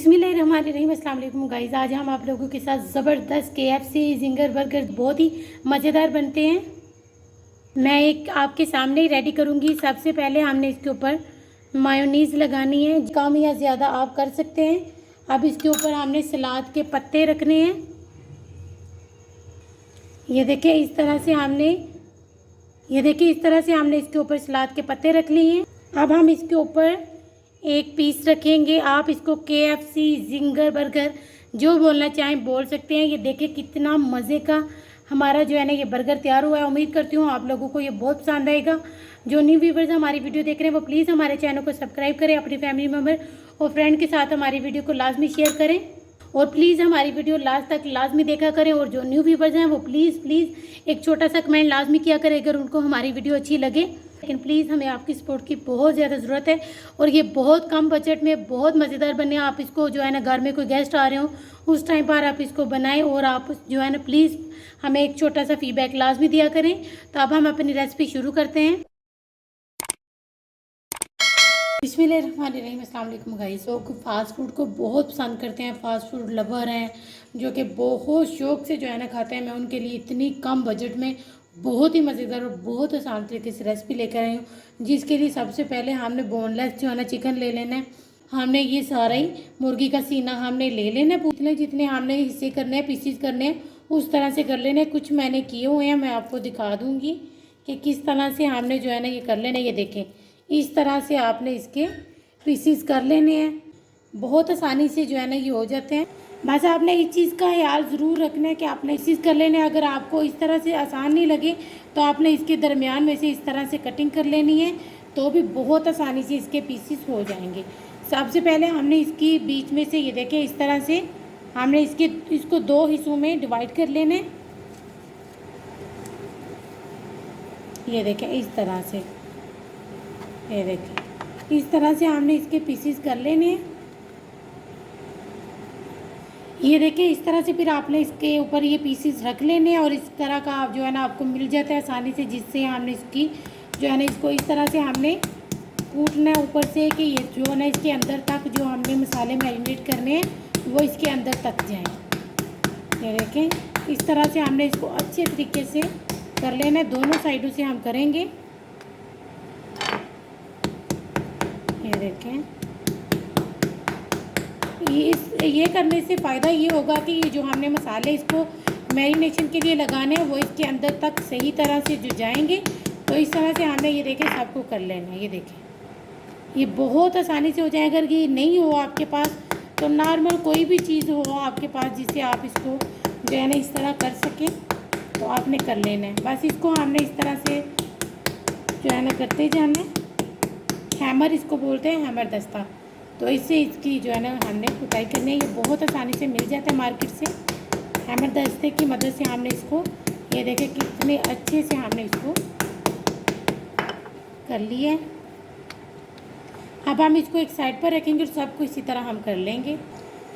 बिस्मिल्लाहिर्रहमानिर्रहीम। अस्सलाम वालेकुम गाइस। आज हम आप लोगों के साथ ज़बरदस्त KFC जिंगर बर्गर बहुत ही मज़ेदार बनते हैं। मैं एक आपके सामने ही रेडी करूँगी। सबसे पहले हमने इसके ऊपर मायोनीज़ लगानी है, कम या ज़्यादा आप कर सकते हैं। अब इसके ऊपर हमने सलाद के पत्ते रखने हैं। ये देखिए इस तरह से हमने इसके ऊपर सलाद के पत्ते रख लिए हैं। अब हम इसके ऊपर एक पीस रखेंगे। आप इसको KFC जिंगर बर्गर जो बोलना चाहें बोल सकते हैं। ये देखिए कितना मज़े का हमारा जो है ना ये बर्गर तैयार हुआ है। उम्मीद करती हूँ आप लोगों को ये बहुत पसंद आएगा। जो न्यू व्यूवर्स हमारी वीडियो देख रहे हैं वो प्लीज़ हमारे चैनल को सब्सक्राइब करें, अपनी फैमिली मेम्बर और फ्रेंड के साथ हमारी वीडियो को लाजमी शेयर करें और प्लीज़ हमारी वीडियो लास्ट तक लाजमी देखा करें। और जो न्यू व्यूवर्स हैं वो प्लीज़ एक छोटा सा कमेंट लाजमी किया करें अगर उनको हमारी वीडियो अच्छी लगे। लेकिन प्लीज़ हमें आपकी सपोर्ट की बहुत ज़्यादा ज़रूरत है और ये बहुत कम बजट में बहुत मज़ेदार बने। आप इसको जो है ना घर में कोई गेस्ट आ रहे हो उस टाइम पर आप इसको बनाएं और आप जो है ना प्लीज़ हमें एक छोटा सा फीडबैक लाजमी दिया करें। तो अब हम अपनी रेसिपी शुरू करते हैं। बिस्मिल्लाहिर्रहमानिर्रहीम। अस्सलाम वालेकुम गाइस। लोग फास्ट फूड को बहुत पसंद करते हैं, फास्ट फूड लवर हैं जो कि बहुत शौक़ से जो है ना खाते हैं। मैं उनके लिए इतनी कम बजट में बहुत ही मज़ेदार और बहुत आसान तरीके से रेसिपी लेकर आई हूँ, जिसके लिए सबसे पहले हमने बोनलेस जो है ना चिकन ले लेना है। हमने ये सारा ही मुर्गी का सीना हमने ले लेना है। जितने जितने हमने हिस्से करने हैं, पीसीज करने हैं उस तरह से कर लेने। कुछ मैंने किए हुए हैं, मैं आपको दिखा दूँगी कि किस तरह से हमने जो है ना ये कर लेना है। ये देखें इस तरह से आपने इसके पीसीस कर लेने हैं। बहुत आसानी से जो है ना ये हो जाते हैं। बस आपने इस चीज़ का ख्याल ज़रूर रखना है कि आपने पीसीस कर लेने हैं। अगर आपको इस तरह से आसान नहीं लगे तो आपने इसके दरमियान में से इस तरह से कटिंग कर लेनी है, तो भी बहुत आसानी से इसके पीसीस हो जाएंगे। सबसे पहले हमने इसकी बीच में से ये देखें इस तरह से हमने इसको दो हिस्सों में डिवाइड कर लेने। ये देखें इस तरह से, ये देखिए इस तरह से हमने इसके पीसीस कर लेने हैं। ये देखिए इस तरह से फिर आपने इसके ऊपर ये पीसीस रख लेने हैं और इस तरह का आप जो है ना आपको मिल जाता है आसानी से, जिससे हमने इसकी जो है ना इसको इस तरह से हमने कूटना है ऊपर से कि ये जो है ना इसके अंदर तक जो हमने मसाले मैरिनेट करने हैं वो इसके अंदर तक जाएँ। ये देखें इस तरह से हमने इसको अच्छे तरीके से कर लेना है। दोनों साइडों से हम करेंगे। ये देखें ये करने से फ़ायदा ये होगा कि ये जो हमने मसाले इसको मैरिनेशन के लिए लगाने हैं वो इसके अंदर तक सही तरह से जो जाएंगे। तो इस तरह से हमने ये देखें सबको कर लेना है। ये देखें ये बहुत आसानी से हो जाए। अगर ये नहीं हो आपके पास तो नॉर्मल कोई भी चीज़ हो आपके पास जिससे आप इसको जो है ना इस तरह कर सकें तो आपने कर लेना है। बस इसको हमने इस तरह से जो है ना करते जाना है। हैमर इसको बोलते हैं, हैमर दस्ता। तो इससे इसकी जो है ना हमने कुटाई करनी है। ये बहुत आसानी से मिल जाता है मार्केट से। हैमर दस्ते की मदद से हमने इसको ये देखें कितने अच्छे से हमने इसको कर लिया है। अब हम इसको एक साइड पर रखेंगे और सबको इसी तरह हम कर लेंगे।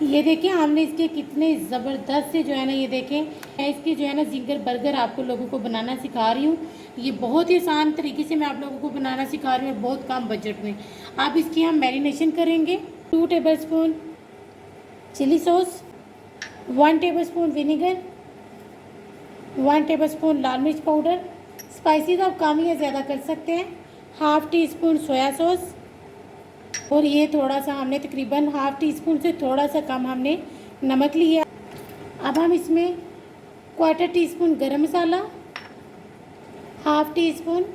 ये देखें हमने इसके कितने ज़बरदस्त से जो है ना ये देखें मैं इसके जो है ना जिंगर बर्गर आपको लोगों को बनाना सिखा रही हूँ। ये बहुत ही आसान तरीके से मैं आप लोगों को बनाना सिखा रही हूँ बहुत कम बजट में। अब इसकी हम मैरिनेशन करेंगे। 2 tablespoon chilli sauce, 1 tablespoon vinegar, 1 tablespoon लाल मिर्च पाउडर। स्पाइसेस आप कम या ज़्यादा कर सकते हैं। Half tea spoon soya sauce और ये थोड़ा सा हमने तकरीबन हाफ़ टी स्पून से थोड़ा सा कम हमने नमक लिया। अब हम इसमें 1/4 टीस्पून गरम मसाला, हाफ़ टी स्पून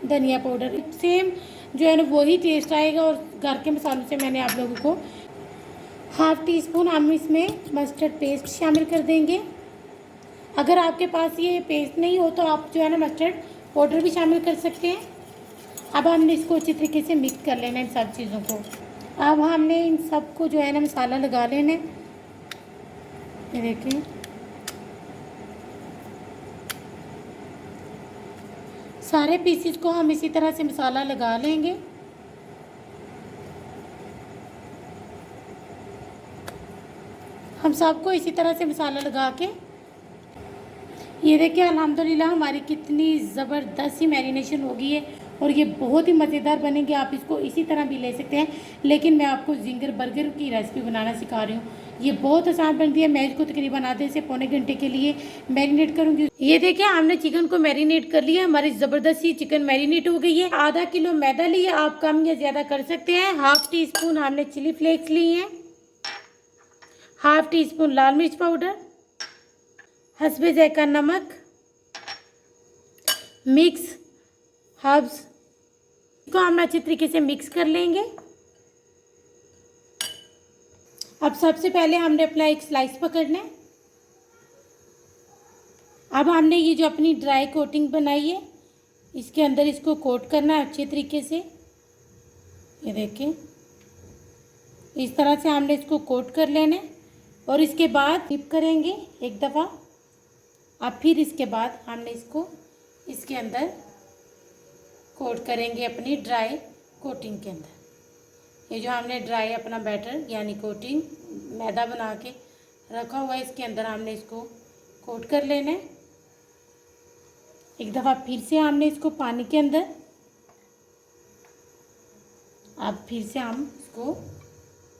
धनिया पाउडर। सेम जो है ना वही टेस्ट आएगा और घर के मसालों से मैंने आप लोगों को हाफ़ टी स्पून हम इसमें मस्टर्ड पेस्ट शामिल कर देंगे। अगर आपके पास ये पेस्ट नहीं हो तो आप जो है ना मस्टर्ड पाउडर भी शामिल कर सकते हैं। अब हमने इसको अच्छी तरीके से मिक्स कर लेना है इन सब चीज़ों को। अब हमने इन सब को जो है ना मसाला लगा लेना है। ये देखिए सारे पीसेस को हम इसी तरह से मसाला लगा लेंगे। हम सबको इसी तरह से मसाला लगा के ये देखिए अल्हम्दुलिल्लाह हमारी कितनी ज़बरदस्त सी मैरिनेशन हो गई है और ये बहुत ही मज़ेदार बनेंगे। आप इसको इसी तरह भी ले सकते हैं, लेकिन मैं आपको जिंगर बर्गर की रेसिपी बनाना सिखा रही हूँ। ये बहुत आसान बनती है। मैं इसको तकरीबन आधे से पौने घंटे के लिए मैरिनेट करूँगी। ये देखिए हमने चिकन को मैरिनेट कर लिया। हमारी ज़बरदस्ती चिकन मैरिनेट हो गई है। आधा किलो मैदा लिया, आप कम या ज़्यादा कर सकते हैं। हाफ टी स्पून हमने चिली फ्लेक्स लिए हैं, हाफ टी स्पून लाल मिर्च पाउडर, हस्बे जायका नमक, मिक्स हर्ब्स को हम अच्छे तरीके से मिक्स कर लेंगे। अब सबसे पहले हमने अपना एक स्लाइस पकड़ना है। अब हमने ये जो अपनी ड्राई कोटिंग बनाई है, इसके अंदर इसको कोट करना है अच्छे तरीके से। ये देखिए इस तरह से हमने इसको कोट कर लेना है और इसके बाद डिप करेंगे एक दफ़ा। अब फिर इसके बाद हमने इसको इसके अंदर कोट करेंगे अपनी ड्राई कोटिंग के अंदर। ये जो हमने ड्राई अपना बैटर यानी कोटिंग मैदा बना के रखा हुआ है, इसके अंदर हमने इसको कोट कर लेना है। एक दफ़ा फिर से हमने इसको पानी के अंदर, अब फिर से हम इसको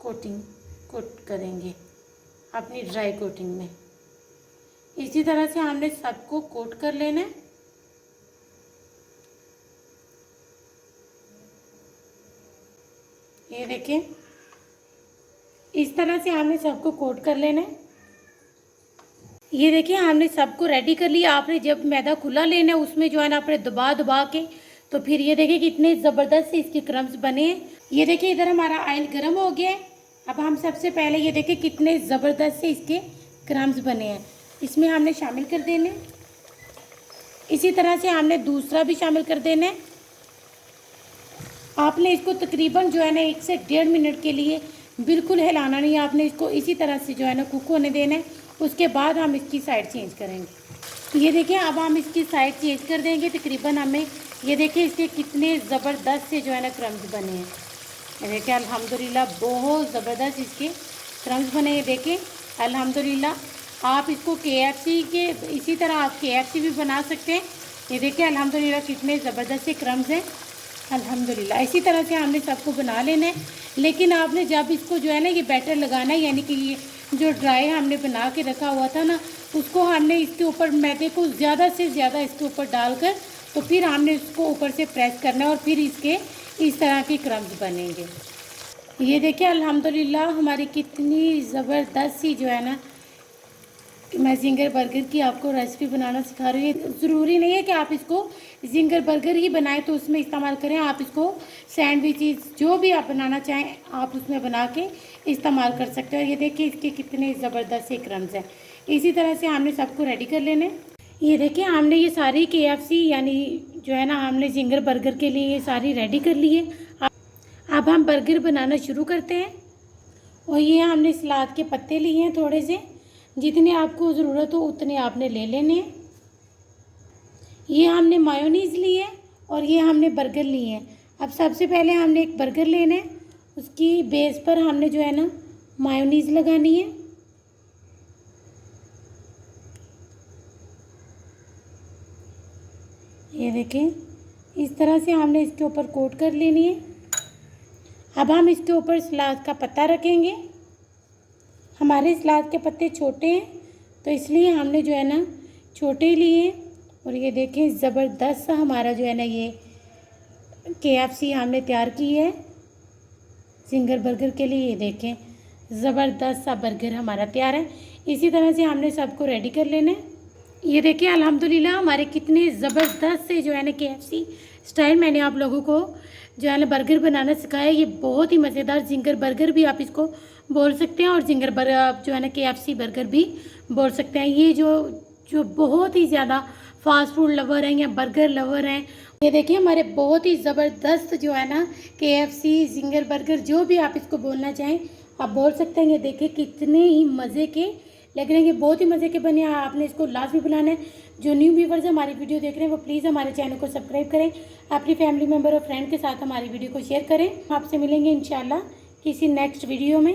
कोट करेंगे अपनी ड्राई कोटिंग में। इसी तरह से हमने सबको कोट कर लेना है। ये देखिए इस तरह से हमने सबको कोट कर लेना है। ये देखिए हमने सबको रेडी कर लिया। आपने जब मैदा खुला लेना है उसमें जो है ना आपने दबा दबा के, तो फिर ये देखिए कितने ज़बरदस्त से इसके क्रम्स बने हैं। ये देखिए इधर हमारा ऑयल गर्म हो गया है। अब हम सबसे पहले ये देखिए कितने ज़बरदस्त से इसके क्रम्स बने हैं, इसमें हमने शामिल कर देने। इसी तरह से हमने दूसरा भी शामिल कर देना है। आपने इसको तकरीबन जो है ना 1 से 1.5 मिनट के लिए बिल्कुल हिलाना नहीं है। आपने इसको इसी तरह से जो है ना कुक होने देना है। उसके बाद हम इसकी साइड चेंज करेंगे। ये देखिए अब हम इसकी साइड चेंज कर देंगे। तकरीबन हमें ये देखिए इसके कितने ज़बरदस्त से जो है ना क्रम्स बने हैं। ये देखिए अल्हम्दुलिल्लाह बहुत ज़बरदस्त इसके क्रम्स बने हैं। देखिए अल्हम्दुलिल्लाह आप इसको KFC के इसी तरह आप KFC भी बना सकते हैं। ये देखिए अल्हम्दुलिल्लाह कितने ज़बरदस्त से क्रम्स हैं अल्हम्दुलिल्लाह। इसी तरह से हमने सबको बना लेना है। लेकिन आपने जब इसको जो है ना ये बैटर लगाना है, यानी कि ये जो ड्राई हमने बना के रखा हुआ था ना, उसको हमने इसके ऊपर मैदे को ज़्यादा से ज़्यादा इसके ऊपर डालकर, तो फिर हमने इसको ऊपर से प्रेस करना है और फिर इसके इस तरह के क्रम्स बनेंगे। ये देखिए अल्हम्दुलिल्लाह हमारी कितनी ज़बरदस्त सी जो है ना मैं जिंगर बर्गर की आपको रेसिपी बनाना सिखा रही हूँ। ज़रूरी नहीं है कि आप इसको जिंगर बर्गर ही बनाएं तो उसमें इस्तेमाल करें। आप इसको सैंडविचेस जो भी आप बनाना चाहें आप उसमें बना के इस्तेमाल कर सकते हो। ये देखिए इसके कितने ज़बरदस्त से क्रम्स हैं। इसी तरह से हमने सबको रेडी कर लेना है। ये देखिए हमने ये सारी KFC यानी जो है ना हमने जिंगर बर्गर के लिए ये सारी रेडी कर ली है। अब हम बर्गर बनाना शुरू करते हैं। और ये हमने सलाद के पत्ते लिए हैं थोड़े से, जितने आपको ज़रूरत हो उतने आपने ले लेने हैं। ये हमने मायोनीज़ ली है और ये हमने बर्गर लिए हैं। अब सबसे पहले हमने एक बर्गर लेना है, उसकी बेस पर हमने जो है ना मायोनीज़ लगानी है। ये देखें इस तरह से हमने इसके ऊपर कोट कर लेनी है। अब हम इसके ऊपर सलाद का पत्ता रखेंगे। हमारे सलाद के पत्ते छोटे हैं तो इसलिए हमने जो है ना छोटे लिए हैं। और ये देखें ज़बरदस्त सा हमारा जो है ना ये KFC हमने तैयार की है जिंगर बर्गर के लिए। ये देखें ज़बरदस्त सा बर्गर हमारा तैयार है। इसी तरह से हमने सबको रेडी कर लेना है। ये देखिए अल्हम्दुलिल्लाह हमारे कितने ज़बरदस्त से जो है ना KFC स्टाइल मैंने आप लोगों को जो है ना बर्गर बनाना सिखाया। ये बहुत ही मज़ेदार जिंगर बर्गर भी आप इसको बोल सकते हैं और जिंगर बर्गर आप जो है ना KFC बर्गर भी बोल सकते हैं। ये जो बहुत ही ज़्यादा फास्ट फूड लवर हैं या बर्गर लवर हैं, ये देखिए हमारे बहुत ही ज़बरदस्त जो है ना KFC जिंगर बर्गर जो भी आप इसको बोलना चाहें आप बोल सकते हैं। ये देखिए कितने ही मज़े के लग रहे हैं, ये बहुत ही मज़े के बने हैं। आपने इसको लाजमी बनाना है। जो न्यू व्यूवर्स हमारी वीडियो देख रहे हैं वो प्लीज़ हमारे चैनल को सब्सक्राइब करें, अपनी फैमिली मेम्बर और फ्रेंड के साथ हमारी वीडियो को शेयर करें। आपसे मिलेंगे इंशाल्लाह किसी नेक्स्ट वीडियो में।